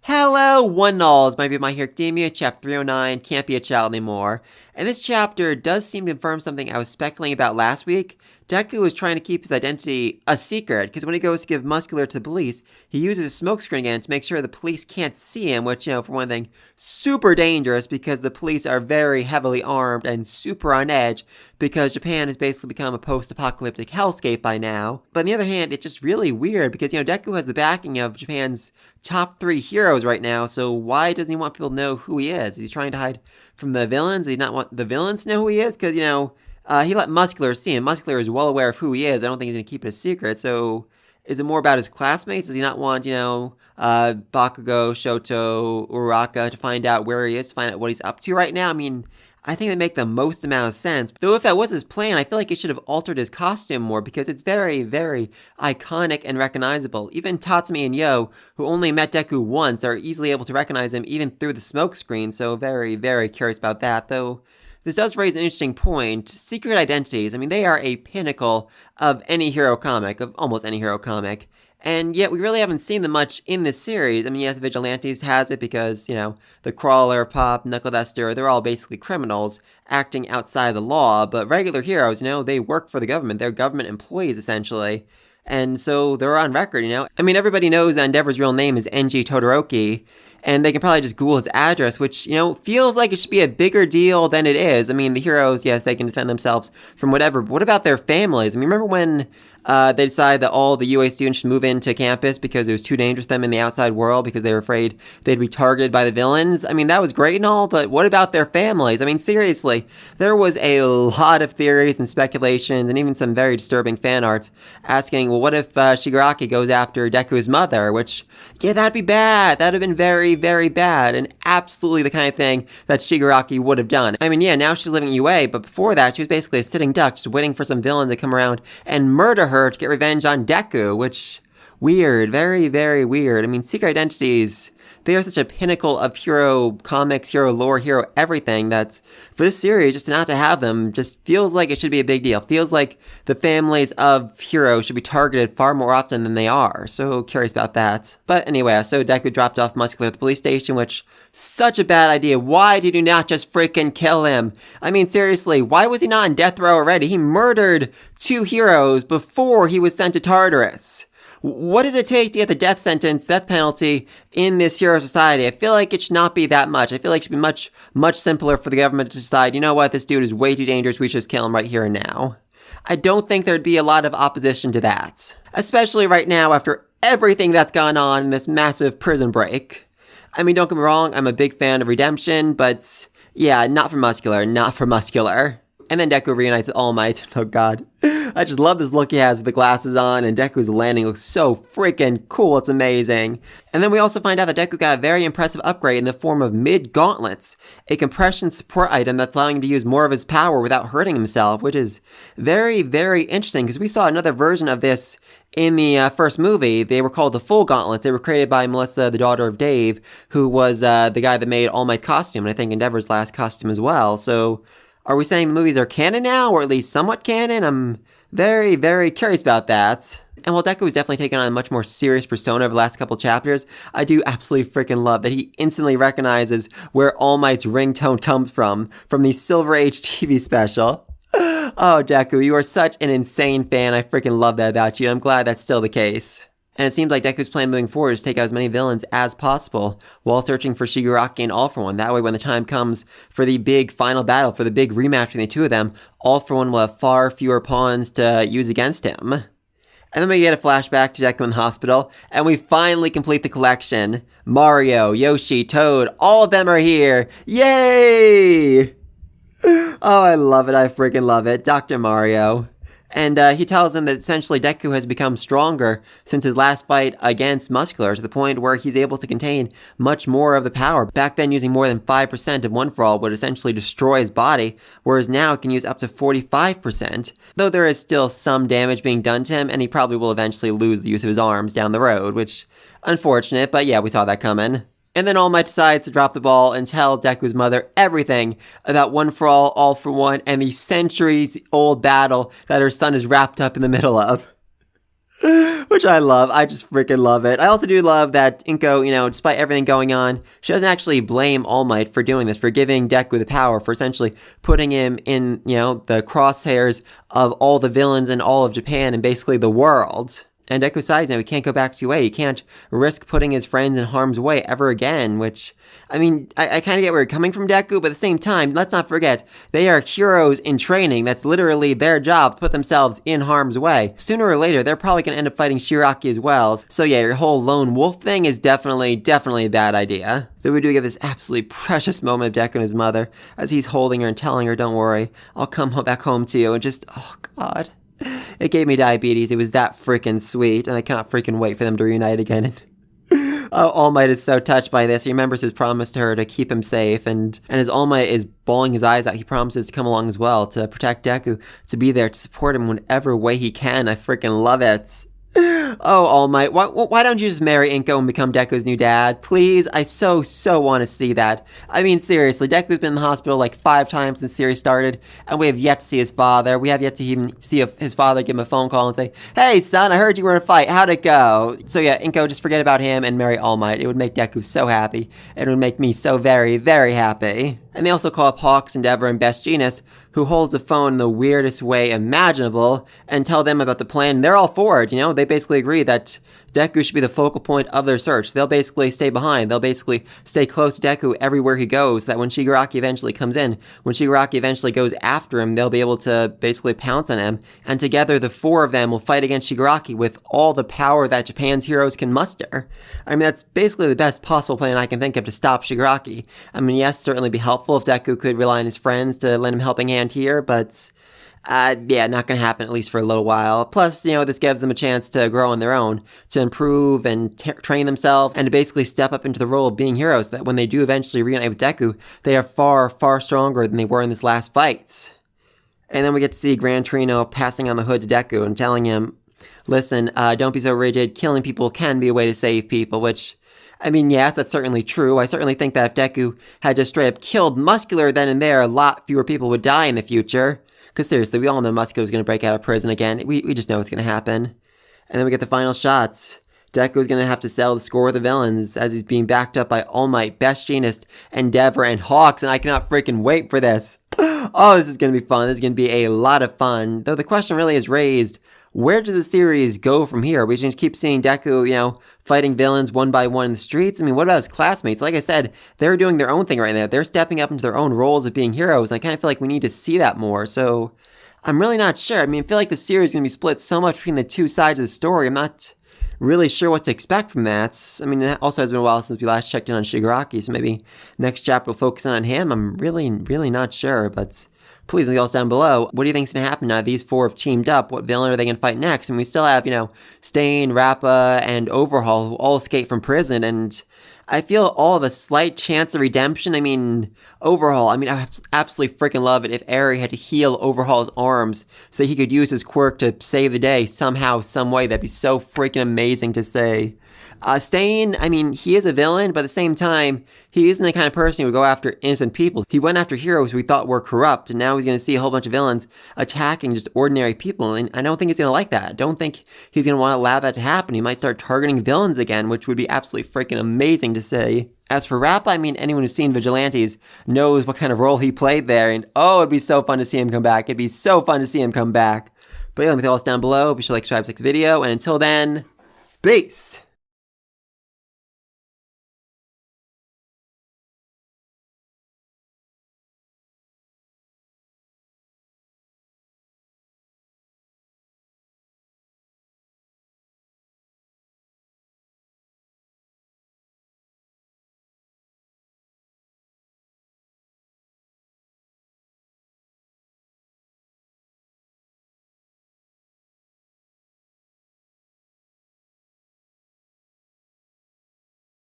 Hello, one and all. It's My Hero Academia, chapter 309, Can't Be a Child Anymore. And this chapter does seem to confirm something I was speculating about last week. Deku is trying to keep his identity a secret, because when he goes to give Muscular to the police, he uses a smokescreen again to make sure the police can't see him, which, for one thing, super dangerous, because the police are very heavily armed and super on edge, because Japan has basically become a post-apocalyptic hellscape by now. But on the other hand, it's just really weird, because, Deku has the backing of Japan's top 3 heroes right now, so why doesn't he want people to know who he is? He's trying to hide from the villains? Does he not want the villains to know who he is? Because, he let Muscular see him. Muscular is well aware of who he is. I don't think he's going to keep it a secret. So is it more about his classmates? Does he not want, Bakugo, Shoto, Uraraka to find out where he is, to find out what he's up to right now? I mean, I think they make the most amount of sense. Though if that was his plan, I feel like he should have altered his costume more, because it's very, very iconic and recognizable. Even Tatsumi and Yo, who only met Deku once, are easily able to recognize him even through the smoke screen, so very, very curious about that. Though this does raise an interesting point. Secret identities, I mean, they are a pinnacle of any hero comic, of almost any hero comic. And yet we really haven't seen them much in this series. I mean, yes, Vigilantes has it because, the Crawler, Pop, Knuckle Duster, they're all basically criminals acting outside the law. But regular heroes, they work for the government. They're government employees, essentially. And so they're on record, I mean, everybody knows that Endeavor's real name is Enji Todoroki. And they can probably just Google his address, which, feels like it should be a bigger deal than it is. I mean, the heroes, yes, they can defend themselves from whatever, but what about their families? I mean, remember when they decided that all the UA students should move into campus because it was too dangerous to them in the outside world because they were afraid they'd be targeted by the villains? I mean, that was great and all, but what about their families? I mean, seriously, there was a lot of theories and speculations and even some very disturbing fan arts asking, well, what if Shigaraki goes after Deku's mother? Which, yeah, that'd be bad. That'd have been very, very bad, and absolutely the kind of thing that Shigaraki would have done. I mean, yeah, now she's living UA, but before that, she was basically a sitting duck, just waiting for some villain to come around and murder her to get revenge on Deku, which, weird, very, very weird. I mean, secret identities, they are such a pinnacle of hero comics, hero lore, hero everything, that for this series, just not to have them just feels like it should be a big deal. Feels like the families of heroes should be targeted far more often than they are. So curious about that. But anyway, so Deku dropped off Muscular at the police station, which, such a bad idea. Why did you not just freaking kill him? I mean, seriously, why was he not on death row already? He murdered 2 heroes before he was sent to Tartarus. What does it take to get the death penalty in this hero society? I feel like it should not be that much. I feel like it should be much, much simpler for the government to decide, you know what, this dude is way too dangerous, we should just kill him right here and now. I don't think there'd be a lot of opposition to that. Especially right now after everything that's gone on in this massive prison break. I mean, don't get me wrong, I'm a big fan of Redemption, but yeah, not for Muscular, not for Muscular. And then Deku reunites with All Might. Oh god. I just love this look he has with the glasses on, and Deku's landing looks so freaking cool, it's amazing. And then we also find out that Deku got a very impressive upgrade in the form of mid-gauntlets, a compression support item that's allowing him to use more of his power without hurting himself, which is very, very interesting, because we saw another version of this in the first movie. They were called the Full Gauntlets. They were created by Melissa, the daughter of Dave, who was the guy that made All Might's costume, and I think Endeavor's last costume as well. So, are we saying the movies are canon now, or at least somewhat canon? I'm very, very curious about that. And while Deku is definitely taking on a much more serious persona over the last couple chapters, I do absolutely freaking love that he instantly recognizes where All Might's ringtone comes from the Silver Age TV special. Oh, Deku, you are such an insane fan. I freaking love that about you. I'm glad that's still the case. And it seems like Deku's plan moving forward is to take out as many villains as possible while searching for Shigaraki and All For One. That way, when the time comes for the big final battle, for the big rematch between the two of them, All For One will have far fewer pawns to use against him. And then we get a flashback to Deku in the hospital, and we finally complete the collection. Mario, Yoshi, Toad, all of them are here. Yay! Oh, I love it. I freaking love it. Dr. Mario. And he tells him that essentially Deku has become stronger since his last fight against Muscular, to the point where he's able to contain much more of the power. Back then, using more than 5% of One For All would essentially destroy his body, whereas now it can use up to 45%. Though there is still some damage being done to him, and he probably will eventually lose the use of his arms down the road, which, unfortunate, but yeah, we saw that coming. And then All Might decides to drop the ball and tell Deku's mother everything about One For All For One, and the centuries-old battle that her son is wrapped up in the middle of. Which I love. I just freaking love it. I also do love that Inko, despite everything going on, she doesn't actually blame All Might for doing this, for giving Deku the power, for essentially putting him in, the crosshairs of all the villains in all of Japan and basically the world. And Deku decides now he can't go back to UA. He can't risk putting his friends in harm's way ever again, which, I kind of get where you're coming from, Deku, but at the same time, let's not forget, they are heroes in training. That's literally their job, to put themselves in harm's way. Sooner or later, they're probably going to end up fighting Shiraki as well. So yeah, your whole lone wolf thing is definitely a bad idea. So we do get this absolutely precious moment of Deku and his mother, as he's holding her and telling her, don't worry, I'll come back home to you, and just, oh god. It gave me diabetes. It was that freaking sweet, and I cannot freaking wait for them to reunite again. All Might is so touched by this. He remembers his promise to her to keep him safe, and as All Might is bawling his eyes out, he promises to come along as well, to protect Deku, to be there, to support him in whatever way he can. I freaking love it. Oh, All Might, why don't you just marry Inko and become Deku's new dad? Please, I so want to see that. Seriously, Deku's been in the hospital like 5 times since the series started, and we have yet to see his father. We have yet to even see his father give him a phone call and say, hey son, I heard you were in a fight, how'd it go? So yeah, Inko, just forget about him and marry All Might. It would make Deku so happy. It would make me so very happy. And they also call up Hawks, Endeavor, and Best Jeanist, who holds a phone in the weirdest way imaginable, and tell them about the plan. They're all for it, They basically agree that Deku should be the focal point of their search. They'll basically stay behind. They'll basically stay close to Deku everywhere he goes, so that when Shigaraki eventually comes in, when Shigaraki eventually goes after him, they'll be able to basically pounce on him. And together, the 4 of them will fight against Shigaraki with all the power that Japan's heroes can muster. That's basically the best possible plan I can think of to stop Shigaraki. Yes, certainly be helpful if Deku could rely on his friends to lend him a helping hand here, but yeah, not gonna happen, at least for a little while. Plus, this gives them a chance to grow on their own, to improve and train themselves, and to basically step up into the role of being heroes, so that when they do eventually reunite with Deku, they are far stronger than they were in this last fight. And then we get to see Gran Torino passing on the hood to Deku and telling him, listen, don't be so rigid, killing people can be a way to save people, which, yes, that's certainly true. I certainly think that if Deku had just straight up killed Muscular then and there, a lot fewer people would die in the future. Because seriously, we all know Muscular's going to break out of prison again. We just know it's going to happen. And then we get the final shots. Deku's going to have to settle the score with the villains, as he's being backed up by All Might, Best Jeanist, Endeavor, and Hawks, and I cannot freaking wait for this. Oh, this is going to be fun. This is going to be a lot of fun. Though the question really is raised, where does the series go from here? We just keep seeing Deku, fighting villains one by one in the streets. What about his classmates? Like I said, they're doing their own thing right now. They're stepping up into their own roles of being heroes, and I kind of feel like we need to see that more. So, I'm really not sure. I feel like the series is going to be split so much between the 2 sides of the story. I'm not really sure what to expect from that. It also has been a while since we last checked in on Shigaraki, so maybe next chapter will focus on him. I'm really not sure, but please leave us down below. What do you think is going to happen now that these 4 have teamed up? What villain are they going to fight next? And we still have, Stain, Rappa, and Overhaul, who all escaped from prison, and I feel all have a slight chance of redemption. Overhaul, I absolutely freaking love it if Eri had to heal Overhaul's arms so he could use his quirk to save the day somehow, some way. That'd be so freaking amazing to say. Stain, he is a villain, but at the same time, he isn't the kind of person who would go after innocent people. He went after heroes who he thought were corrupt, and now he's going to see a whole bunch of villains attacking just ordinary people, and I don't think he's going to like that. I don't think he's going to want to allow that to happen. He might start targeting villains again, which would be absolutely freaking amazing to say. As for Rappa, anyone who's seen Vigilantes knows what kind of role he played there, and oh, it'd be so fun to see him come back. It'd be so fun to see him come back. But yeah, let me tell us down below. Be sure to like, subscribe to this video, and until then, peace!